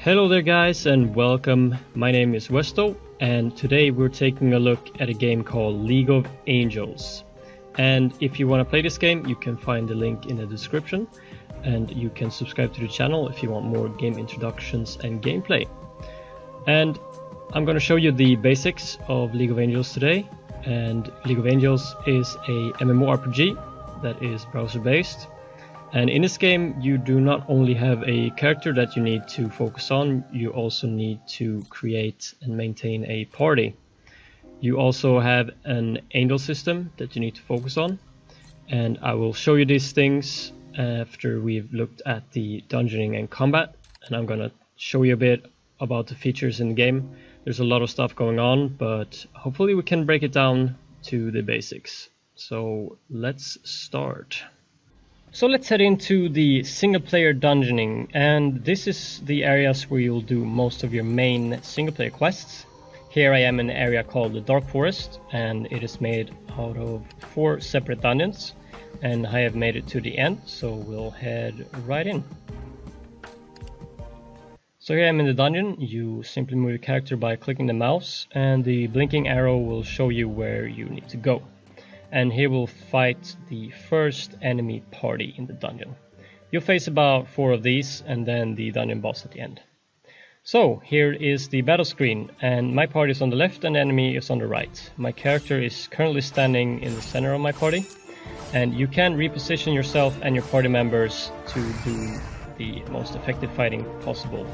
Hello there guys and welcome. My name is Westo and today we're taking a look at a game called League of Angels. And if you want to play this game, you can find the link in the description and you can subscribe to the channel if you want more game introductions and gameplay. And I'm going to show you the basics of League of Angels today. And League of Angels is a MMORPG that is browser based. And in this game you do not only have a character that you need to focus on, you also need to create and maintain a party. You also have an angel system that you need to focus on, and I will show you these things after we've looked at the dungeoning and combat, and I'm gonna show you a bit about the features in the game. There's a lot of stuff going on, but hopefully we can break it down to the basics. So let's start. So let's head into the single player dungeoning, and this is the areas where you'll do most of your main single player quests. Here I am in an area called the Dark Forest, and it is made out of 4 separate dungeons, and I have made it to the end, so we'll head right in. So here I am in the dungeon. You simply move your character by clicking the mouse, and the blinking arrow will show you where you need to go. And here we'll fight the first enemy party in the dungeon. You'll face about 4 of these and then the dungeon boss at the end. So here is the battle screen, and my party is on the left and the enemy is on the right. My character is currently standing in the center of my party, and you can reposition yourself and your party members to do the most effective fighting possible.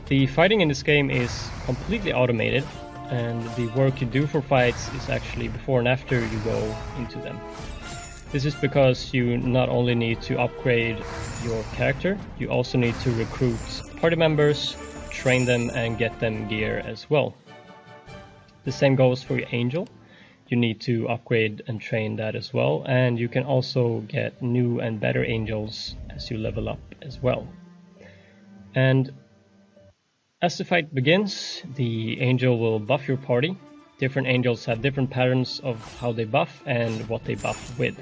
The fighting in this game is completely automated, and the work you do for fights is actually before and after you go into them. This is because you not only need to upgrade your character, you also need to recruit party members, train them and get them gear as well. The same goes for your angel. You need to upgrade and train that as well, and you can also get new and better angels as you level up as well. And as the fight begins, the angel will buff your party. Different angels have different patterns of how they buff and what they buff with.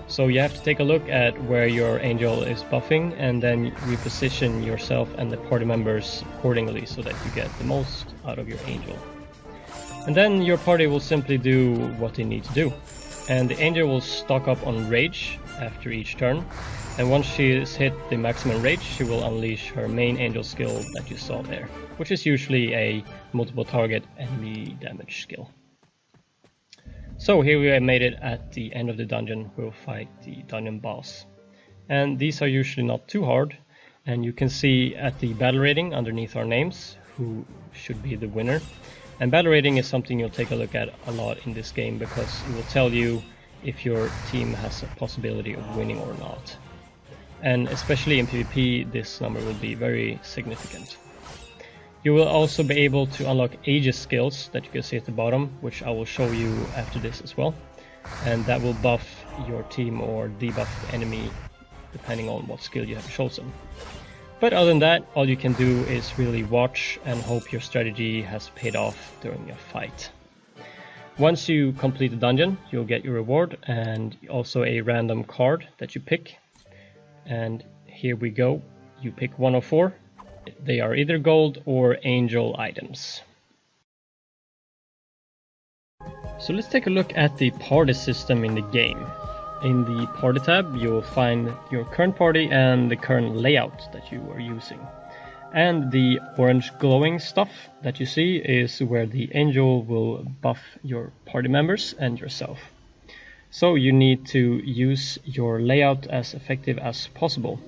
So you have to take a look at where your angel is buffing and then reposition yourself and the party members accordingly so that you get the most out of your angel. And then your party will simply do what they need to do. And the angel will stock up on rage after each turn. And once she has hit the maximum rage, she will unleash her main angel skill that you saw there, which is usually a multiple target enemy damage skill. So here we have made it at the end of the dungeon. We'll fight the dungeon boss. And these are usually not too hard, and you can see at the battle rating underneath our names who should be the winner. And battle rating is something you'll take a look at a lot in this game because it will tell you if your team has a possibility of winning or not. And especially in PvP, this number will be very significant. You will also be able to unlock Aegis skills that you can see at the bottom, which I will show you after this as well. And that will buff your team or debuff the enemy depending on what skill you have chosen. But other than that, all you can do is really watch and hope your strategy has paid off during a fight. Once you complete the dungeon, you'll get your reward and also a random card that you pick. And here we go, you pick 1 of 4. They are either gold or angel items. So let's take a look at the party system in the game. In the party tab you'll find your current party and the current layout that you are using. And the orange glowing stuff that you see is where the angel will buff your party members and yourself. So you need to use your layout as effective as possible.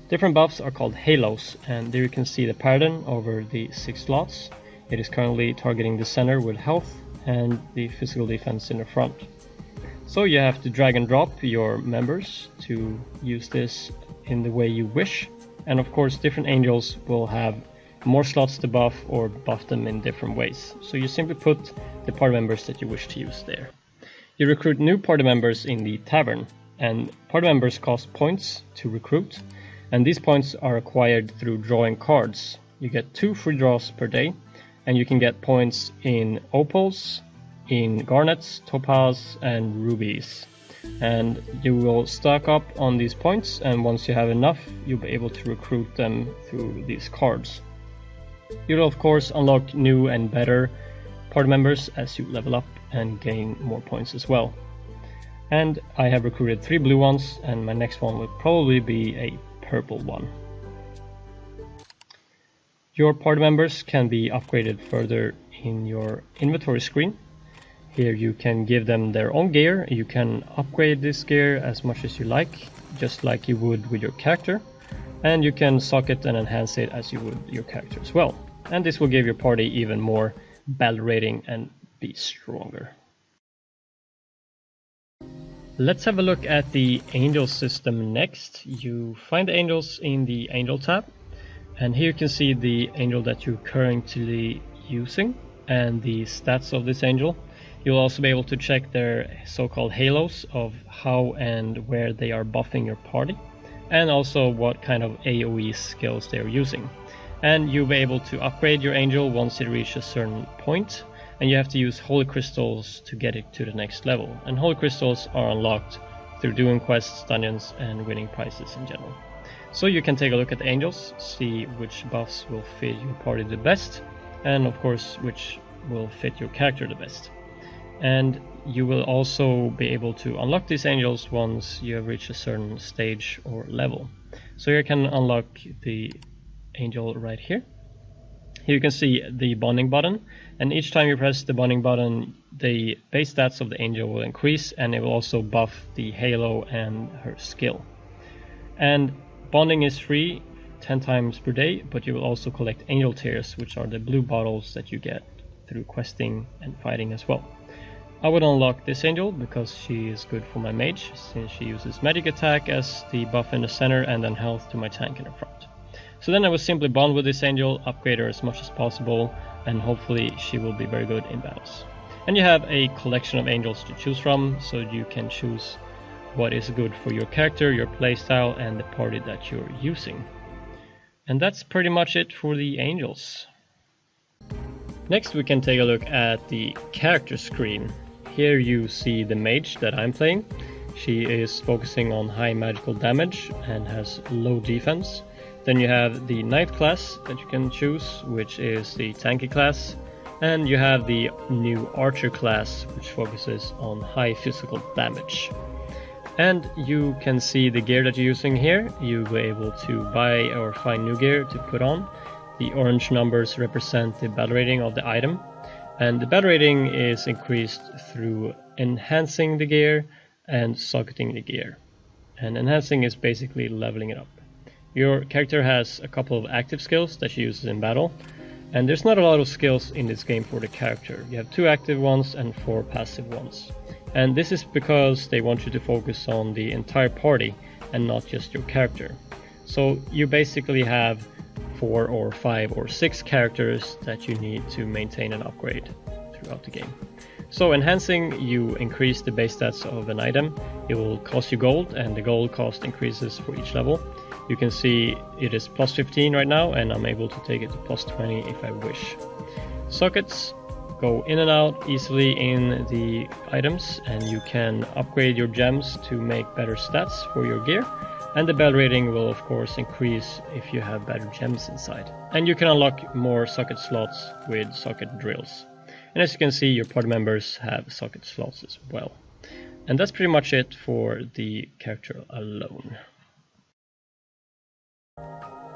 Different buffs are called halos, and there you can see the pattern over the 6 slots. It is currently targeting the center with health and the physical defense in the front. So you have to drag and drop your members to use this in the way you wish. And of course different angels will have more slots to buff or buff them in different ways. So you simply put the party members that you wish to use there. You recruit new party members in the tavern, and party members cost points to recruit, and these points are acquired through drawing cards. You get 2 free draws per day, and you can get points in opals, in garnets, topaz and rubies. And you will stock up on these points, and once you have enough, you'll be able to recruit them through these cards. You'll of course unlock new and better party members as you level up and gain more points as well. And I have recruited 3 blue ones, and my next one will probably be a purple one. Your party members can be upgraded further in your inventory screen. Here you can give them their own gear. You can upgrade this gear as much as you like, just like you would with your character. And you can socket and enhance it as you would your character as well. And this will give your party even more battle rating and be stronger. Let's have a look at the angel system next. You find the angels in the angel tab, and here you can see the angel that you're currently using and the stats of this angel. You'll also be able to check their so-called halos of how and where they are buffing your party, and also what kind of AoE skills they are using. And you'll be able to upgrade your angel once it reaches a certain point, and you have to use holy crystals to get it to the next level. And holy crystals are unlocked through doing quests, dungeons, and winning prizes in general. So you can take a look at the angels, see which buffs will fit your party the best, and of course which will fit your character the best. And you will also be able to unlock these angels once you have reached a certain stage or level. So you can unlock the angel right here. Here you can see the bonding button, and each time you press the bonding button, the base stats of the angel will increase, and it will also buff the halo and her skill. And bonding is free 10 times per day, but you will also collect angel tears, which are the blue bottles that you get through questing and fighting as well. I would unlock this angel because she is good for my mage, since she uses magic attack as the buff in the center and then health to my tank in the front. So then I will simply bond with this angel, upgrade her as much as possible, and hopefully she will be very good in battles. And you have a collection of angels to choose from, so you can choose what is good for your character, your playstyle, and the party that you're using. And that's pretty much it for the angels. Next we can take a look at the character screen. Here you see the mage that I'm playing. She is focusing on high magical damage and has low defense. Then you have the knight class that you can choose, which is the tanky class. And you have the new archer class, which focuses on high physical damage. And you can see the gear that you're using here. You'll be able to buy or find new gear to put on. The orange numbers represent the battle rating of the item. And the battle rating is increased through enhancing the gear and socketing the gear. And enhancing is basically leveling it up. Your character has a couple of active skills that she uses in battle. And there's not a lot of skills in this game for the character. You have 2 active ones and 4 passive ones. And this is because they want you to focus on the entire party and not just your character. So you basically have 4 or 5 or 6 characters that you need to maintain and upgrade throughout the game. So enhancing, you increase the base stats of an item. It will cost you gold, and the gold cost increases for each level. You can see it is plus 15 right now, and I'm able to take it to plus 20 if I wish. Sockets go in and out easily in the items, and you can upgrade your gems to make better stats for your gear. And the battle rating will of course increase if you have better gems inside. And you can unlock more socket slots with socket drills. And as you can see, your party members have socket slots as well. And that's pretty much it for the character alone.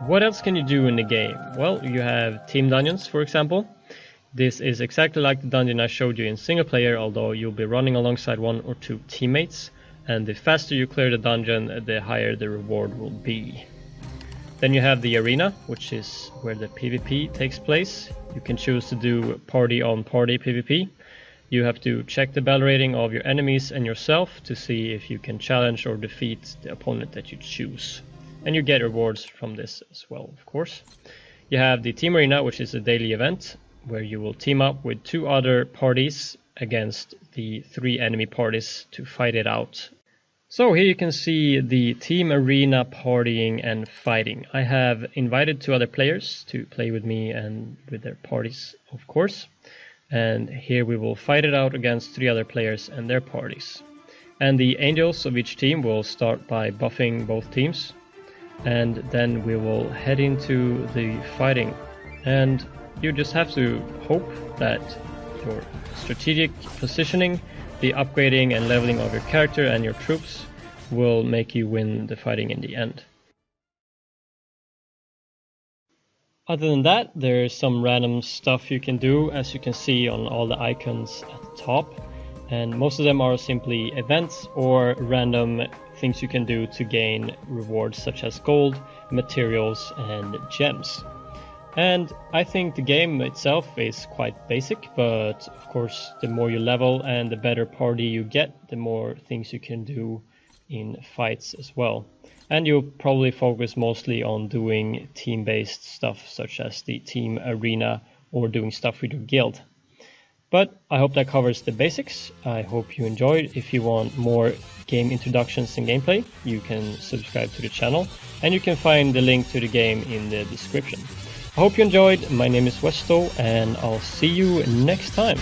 What else can you do in the game? Well, you have team dungeons, for example. This is exactly like the dungeon I showed you in single player, although you'll be running alongside 1 or 2 teammates. And the faster you clear the dungeon, the higher the reward will be. Then you have the arena, which is where the PvP takes place. You can choose to do party-on-party PvP. You have to check the battle rating of your enemies and yourself to see if you can challenge or defeat the opponent that you choose. And you get rewards from this as well, of course. You have the team arena, which is a daily event, where you will team up with 2 other parties against the 3 enemy parties to fight it out. So here you can see the team arena partying and fighting. I have invited 2 other players to play with me and with their parties, of course. And here we will fight it out against 3 other players and their parties. And the angels of each team will start by buffing both teams. And then we will head into the fighting And you just have to hope that your strategic positioning, the upgrading and leveling of your character and your troops will make you win the fighting in the end. Other than that, there's some random stuff you can do, as you can see on all the icons at the top, and most of them are simply events or random things you can do to gain rewards such as gold, materials and gems. And I think the game itself is quite basic, but of course the more you level and the better party you get, the more things you can do in fights as well. And you'll probably focus mostly on doing team-based stuff such as the team arena or doing stuff with your guild. But I hope that covers the basics. I hope you enjoyed. If you want more game introductions and gameplay, you can subscribe to the channel, and you can find the link to the game in the description. I hope you enjoyed. My name is Westo, and I'll see you next time.